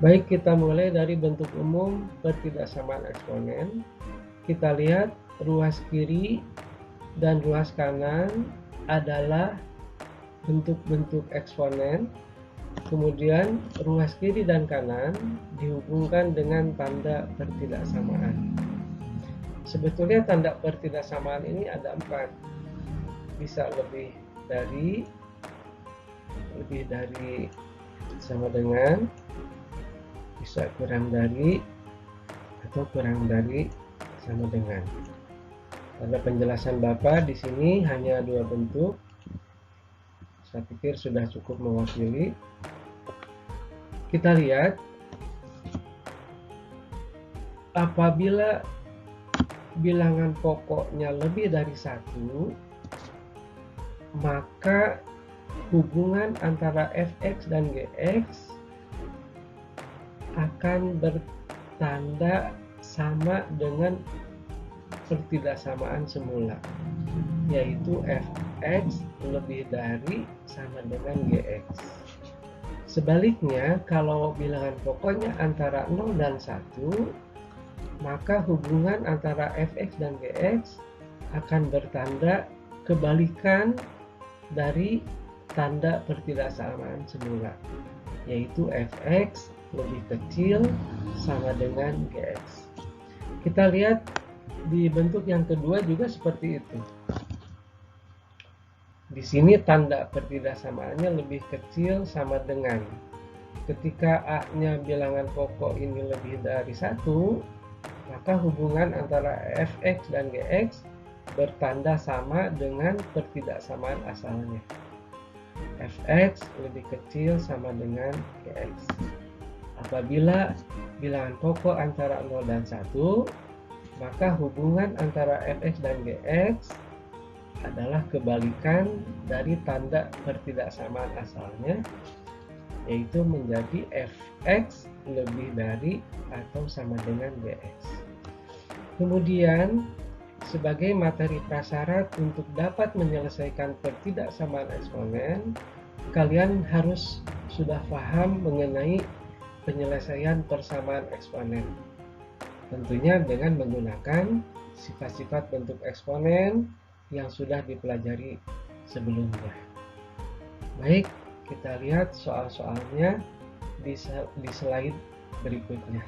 Baik, kita mulai dari bentuk umum pertidaksamaan eksponen. Kita lihat ruas kiri dan ruas kanan adalah bentuk-bentuk eksponen. Kemudian ruas kiri dan kanan dihubungkan dengan tanda pertidaksamaan. Sebetulnya tanda pertidaksamaan ini ada 4. Bisa lebih dari sama dengan, bisa kurang dari, atau kurang dari sama dengan. Pada penjelasan Bapak di sini hanya 2 bentuk. Saya pikir sudah cukup mewakili. Kita lihat apabila bilangan pokoknya lebih dari 1, maka hubungan antara fx dan gx akan bertanda sama dengan pertidaksamaan semula, yaitu fx lebih dari sama dengan gx. Sebaliknya, kalau bilangan pokoknya antara 0 dan 1, maka hubungan antara fx dan gx akan bertanda kebalikan dari tanda pertidaksamaan semula, yaitu fx lebih kecil sama dengan gx. Kita lihat di bentuk yang kedua juga seperti itu. Di sini tanda pertidaksamaannya lebih kecil sama dengan. Ketika A-nya bilangan pokok ini lebih dari 1, maka hubungan antara fx dan gx bertanda sama dengan pertidaksamaan asalnya. Fx lebih kecil sama dengan gx. Apabila bilangan pokok antara 0 dan 1, maka hubungan antara fx dan gx adalah kebalikan dari tanda pertidaksamaan asalnya, yaitu menjadi fx lebih dari atau sama dengan gx. Kemudian, sebagai materi prasyarat untuk dapat menyelesaikan pertidaksamaan eksponen, kalian harus sudah paham mengenai penyelesaian persamaan eksponen. Tentunya dengan menggunakan sifat-sifat bentuk eksponen yang sudah dipelajari sebelumnya. Baik, kita lihat soal-soalnya di slide berikutnya.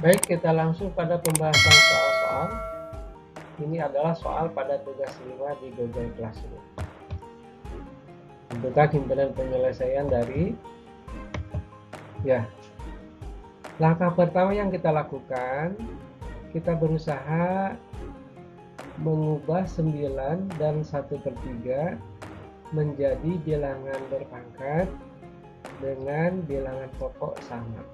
Baik, kita langsung pada pembahasan soal-soal. Ini adalah soal pada tugas 5 di Google Classroom. Tentukan himpunan penyelesaian dari langkah pertama yang kita lakukan, kita berusaha mengubah 9 dan 1/3 menjadi bilangan berpangkat dengan bilangan pokok sama.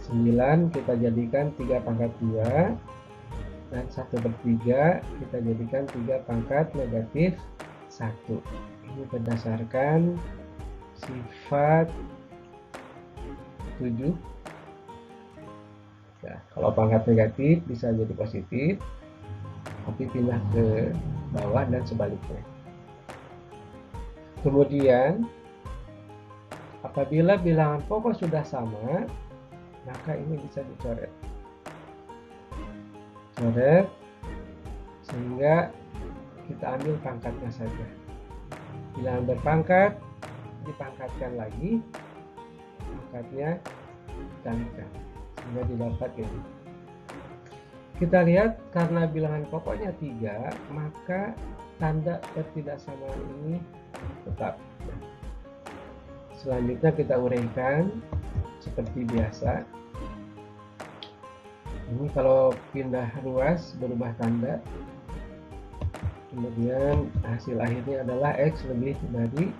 9 kita jadikan 3 pangkat 2, dan 1/3 kita jadikan 3 pangkat negatif 1. Ini berdasarkan sifat 7. Ya, kalau pangkat negatif bisa jadi positif, tapi pindah ke bawah dan sebaliknya. Kemudian, apabila bilangan pokok sudah sama, maka ini bisa dicoret. Coret, sehingga kita ambil pangkatnya saja. Bilangan berpangkat dipangkatkan lagi, pangkatnya dikalikan sehingga didapat ini. Kita lihat karena bilangan pokoknya 3, maka tanda pertidaksamaan ini tetap. Selanjutnya kita uraikan seperti biasa. Ini kalau pindah ruas berubah tanda. Kemudian hasil akhirnya adalah x lebih dari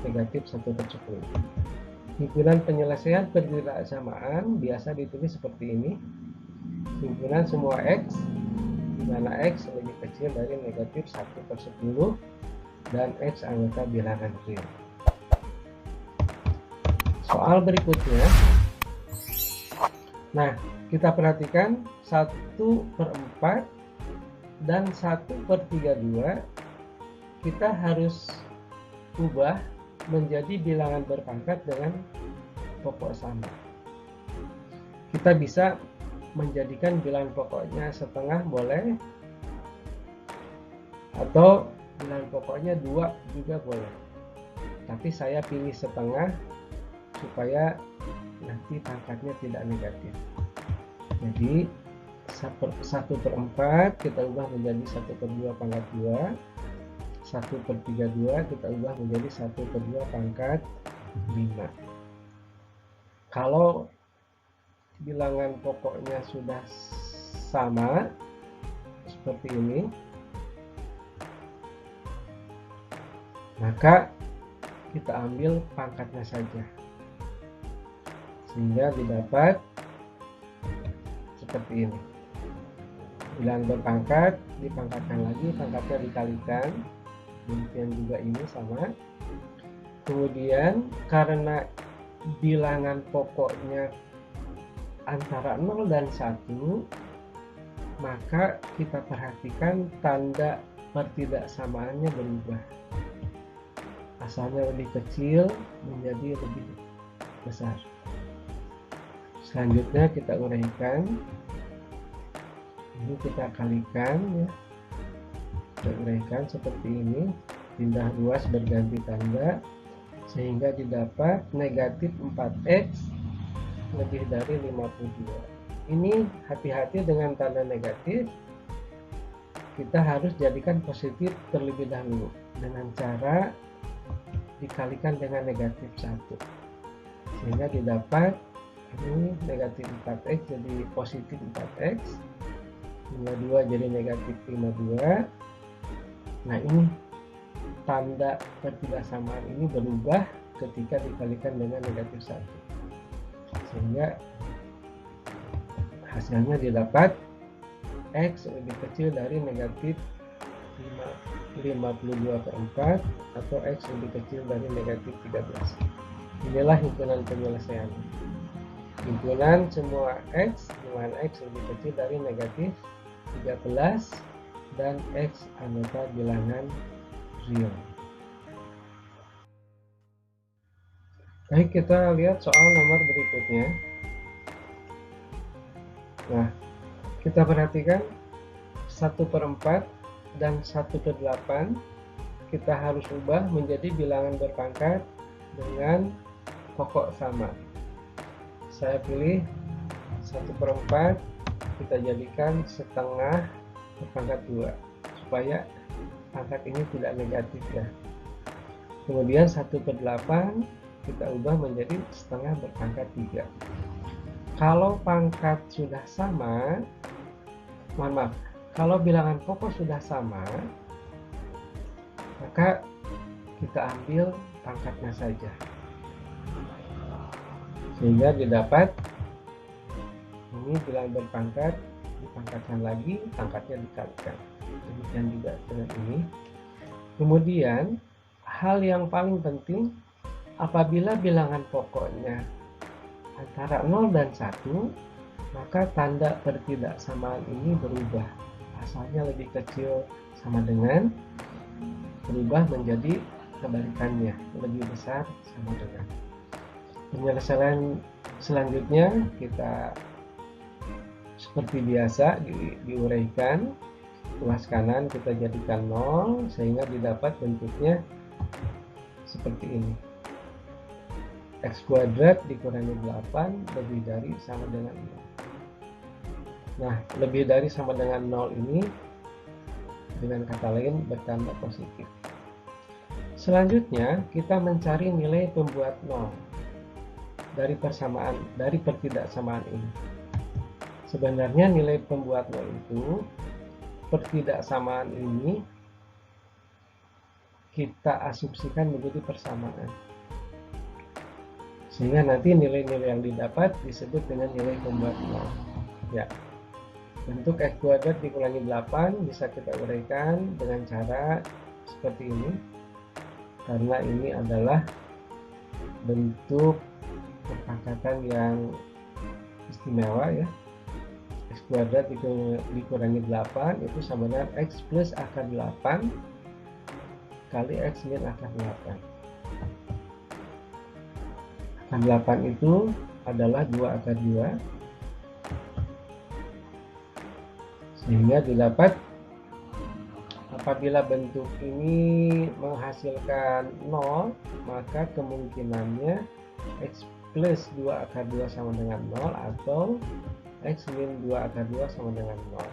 negatif 1/10. Himpunan penyelesaian pertidaksamaan biasa ditulis seperti ini. Himpunan semua x, di mana x lebih kecil dari negatif 1/10 dan x anggota bilangan real. Soal berikutnya. Nah, kita perhatikan 1/4 dan 1/32 kita harus ubah menjadi bilangan berpangkat dengan pokok sama. Kita bisa menjadikan bilangan pokoknya setengah boleh, atau bilangan pokoknya 2 juga boleh. Tapi saya pilih setengah supaya nanti pangkatnya tidak negatif. Jadi 1/4 kita ubah menjadi 1/2 pangkat 2, 1/32 kita ubah menjadi 1/2 pangkat 5. Kalau bilangan pokoknya sudah sama seperti ini, maka kita ambil pangkatnya saja, sehingga didapat seperti ini. Bilangan berpangkat dipangkatkan lagi, pangkatnya dikalikan, demikian juga ini sama. Kemudian karena bilangan pokoknya antara 0 dan 1, maka kita perhatikan tanda pertidaksamaannya berubah. Asalnya lebih kecil menjadi lebih besar. Selanjutnya kita uraikan. Ini kita kalikan ya. Kita uraikan seperti ini, pindah ruas berganti tanda sehingga didapat negatif 4x lebih dari 52. Ini hati-hati dengan tanda negatif. Kita harus jadikan positif terlebih dahulu dengan cara dikalikan dengan negatif 1, sehingga didapat ini negatif 4x jadi positif 4x, 52 jadi negatif 52. Nah, ini tanda pertidaksamaan ini berubah ketika dikalikan dengan negatif 1, sehingga hasilnya didapat x lebih kecil dari negatif 52/4 atau x lebih kecil dari negatif 13. Inilah himpunan penyelesaian. Himpunan semua x dengan x lebih kecil dari negatif 13 dan x anggota bilangan real. Baik, kita lihat soal nomor berikutnya. Nah, kita perhatikan 1/4 dan 1/8 kita harus ubah menjadi bilangan berpangkat dengan pokok sama. Saya pilih 1/4 kita jadikan setengah berpangkat 2 supaya pangkat ini tidak negatif ya. Kemudian 1/8 kita ubah menjadi setengah berpangkat 3. Kalau pangkat sudah sama, kalau bilangan pokok sudah sama, maka kita ambil pangkatnya saja, sehingga didapat ini bilangan berpangkat dipangkatkan lagi, pangkatnya dikalikan. Demikian juga dengan ini. Kemudian hal yang paling penting, apabila bilangan pokoknya antara 0 dan 1, maka tanda pertidaksamaan ini berubah. Asalnya lebih kecil sama dengan, berubah menjadi kebalikannya, lebih besar sama dengan. Penyelesaian selanjutnya kita seperti biasa diuraikan. Tuas kanan kita jadikan 0 sehingga didapat bentuknya seperti ini. X kuadrat dikurangi 8 lebih dari sama dengan 0. Nah, lebih dari sama dengan 0 ini dengan kata lain bertanda positif. Selanjutnya kita mencari nilai pembuat 0 dari pertidaksamaan ini. Sebenarnya nilai pembuat 0 itu, pertidaksamaan ini kita asumsikan menjadi persamaan, sehingga nanti nilai-nilai yang didapat disebut dengan nilai pembuat 0 ya. Bentuk x kuadrat dikurangi 8 bisa kita uraikan dengan cara seperti ini, karena ini adalah bentuk perpangkatan yang istimewa ya. X kuadrat dikurangi 8 itu sama dengan x plus akar 8 kali x min akar 8. Akar 8 itu adalah 2 akar 2, sehingga didapat apabila bentuk ini menghasilkan 0, maka kemungkinannya X plus 2 akar 2 sama dengan 0 atau X min 2 akar 2 sama dengan 0.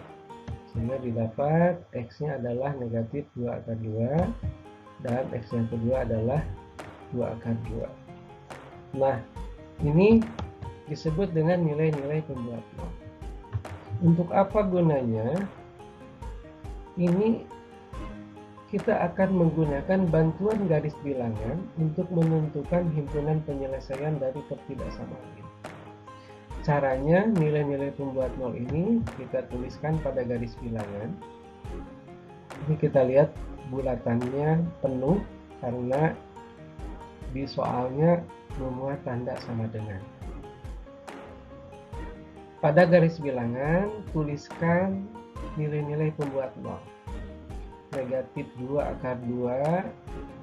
Sehingga didapat X-nya adalah negatif 2 akar 2 dan X yang kedua adalah 2 akar 2. Nah, ini disebut dengan nilai-nilai pembuat 0. Untuk apa gunanya? Ini kita akan menggunakan bantuan garis bilangan untuk menentukan himpunan penyelesaian dari ketidaksamaan ini. Caranya, nilai-nilai pembuat 0 ini kita tuliskan pada garis bilangan. Ini kita lihat bulatannya penuh karena di soalnya memuat tanda sama dengan. Pada garis bilangan, tuliskan nilai-nilai pembuat 0. Negatif 2 akar 2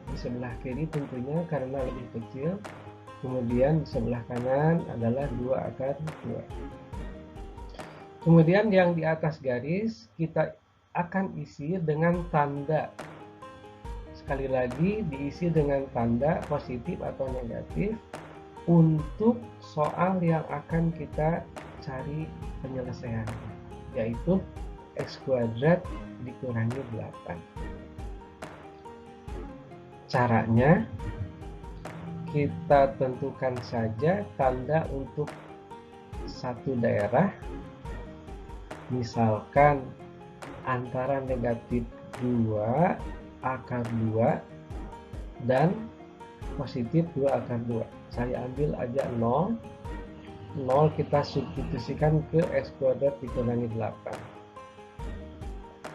di sebelah kiri tentunya karena lebih kecil. Kemudian di sebelah kanan adalah 2 akar 2. Kemudian yang di atas garis kita akan isi dengan tanda. Sekali lagi diisi dengan tanda positif atau negatif untuk soal yang akan kita cari penyelesaiannya, yaitu X kuadrat dikurangi 8. Caranya, kita tentukan saja tanda untuk satu daerah, misalkan antara negatif 2 akar 2 dan positif 2 akar 2. Saya ambil aja 0. 0 kita substitusikan ke X kuadrat dikurangi 8.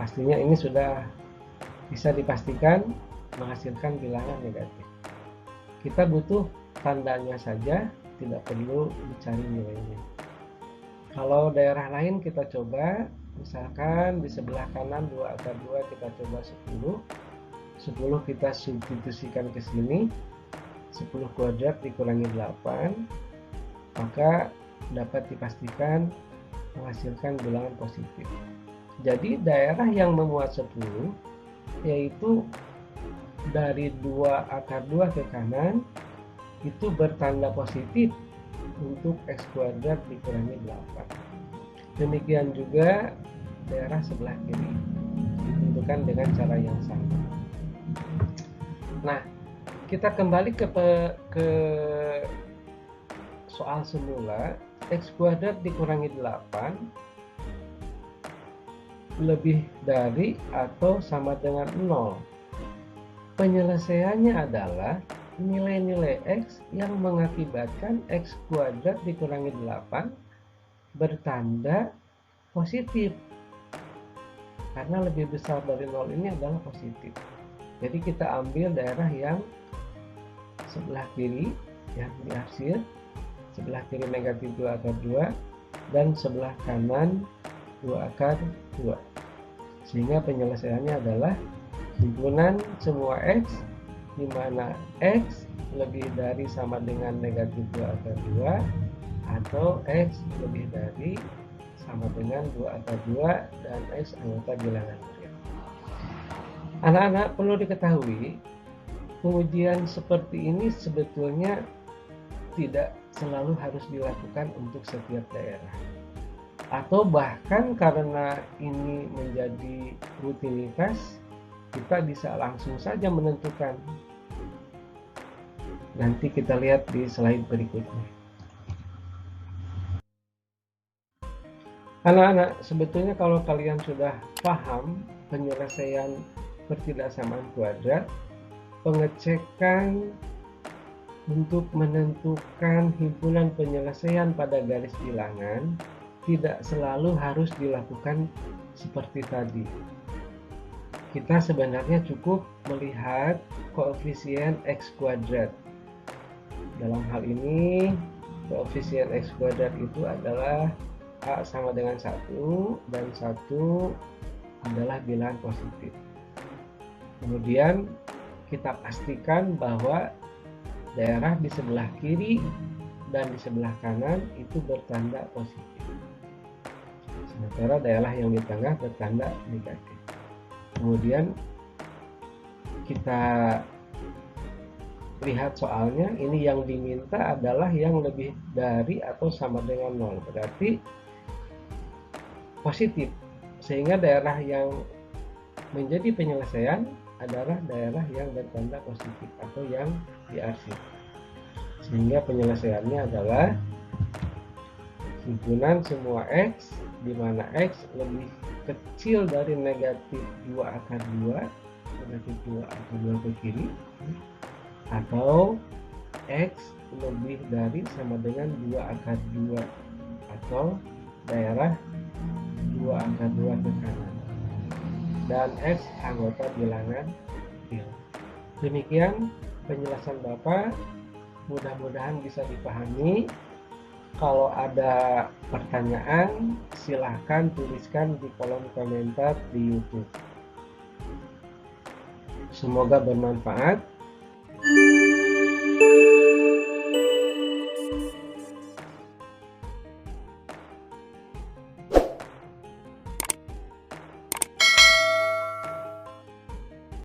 Pastinya ini sudah bisa dipastikan menghasilkan bilangan negatif. Kita butuh tandanya saja, tidak perlu dicari nilainya. Kalau daerah lain kita coba, misalkan di sebelah kanan 2 akar 2 kita coba 10. 10 kita substitusikan ke sini, 10 kuadrat dikurangi 8, maka dapat dipastikan menghasilkan bilangan positif. Jadi daerah yang memuat 10 yaitu dari 2 akar 2 ke kanan itu bertanda positif untuk X kuadrat dikurangi 8. Demikian juga daerah sebelah kiri ditentukan dengan cara yang sama. Nah, kita kembali ke soal semula. X kuadrat dikurangi 8 lebih dari atau sama dengan 0. Penyelesaiannya adalah nilai-nilai X yang mengakibatkan X kuadrat dikurangi 8 bertanda positif. Karena lebih besar dari 0 ini adalah positif. Jadi kita ambil daerah yang sebelah kiri, yang diarsir, sebelah kiri negatif 2 akar 2, dan sebelah kanan 2 akar 2. Sehingga penyelesaiannya adalah himpunan semua X, di mana X lebih dari sama dengan negatif 2 akar 2, atau X lebih dari sama dengan 2 akar 2, dan X anggota bilangan real. Anak-anak perlu diketahui, pengujian seperti ini sebetulnya tidak selalu harus dilakukan untuk setiap daerah. Atau bahkan karena ini menjadi rutinitas, kita bisa langsung saja menentukan. Nanti kita lihat di slide berikutnya. Anak-anak, sebetulnya kalau kalian sudah paham penyelesaian ketidaksamaan kuadrat, pengecekan untuk menentukan himpunan penyelesaian pada garis bilangan tidak selalu harus dilakukan seperti tadi. Kita sebenarnya cukup melihat koefisien X kuadrat. Dalam hal ini, koefisien X kuadrat itu adalah A sama dengan 1 dan 1 adalah bilangan positif. Kemudian kita pastikan bahwa daerah di sebelah kiri dan di sebelah kanan itu bertanda positif. Sementara daerah yang di tengah bertanda negatif. Kemudian kita lihat soalnya, ini yang diminta adalah yang lebih dari atau sama dengan 0. Berarti positif. Sehingga daerah yang menjadi penyelesaian adalah daerah yang bertanda positif atau yang diarsip. Sehingga penyelesaiannya adalah himpunan semua X di mana X lebih kecil dari negatif 2 akar 2, negatif 2 akar 2 ke kiri, atau X lebih dari sama dengan 2 akar 2 atau daerah 2 akar 2 ke kanan, dan X anggota bilangan real. Demikian penjelasan Bapak, mudah-mudahan bisa dipahami. Kalau ada pertanyaan, silahkan tuliskan di kolom komentar di YouTube. Semoga bermanfaat.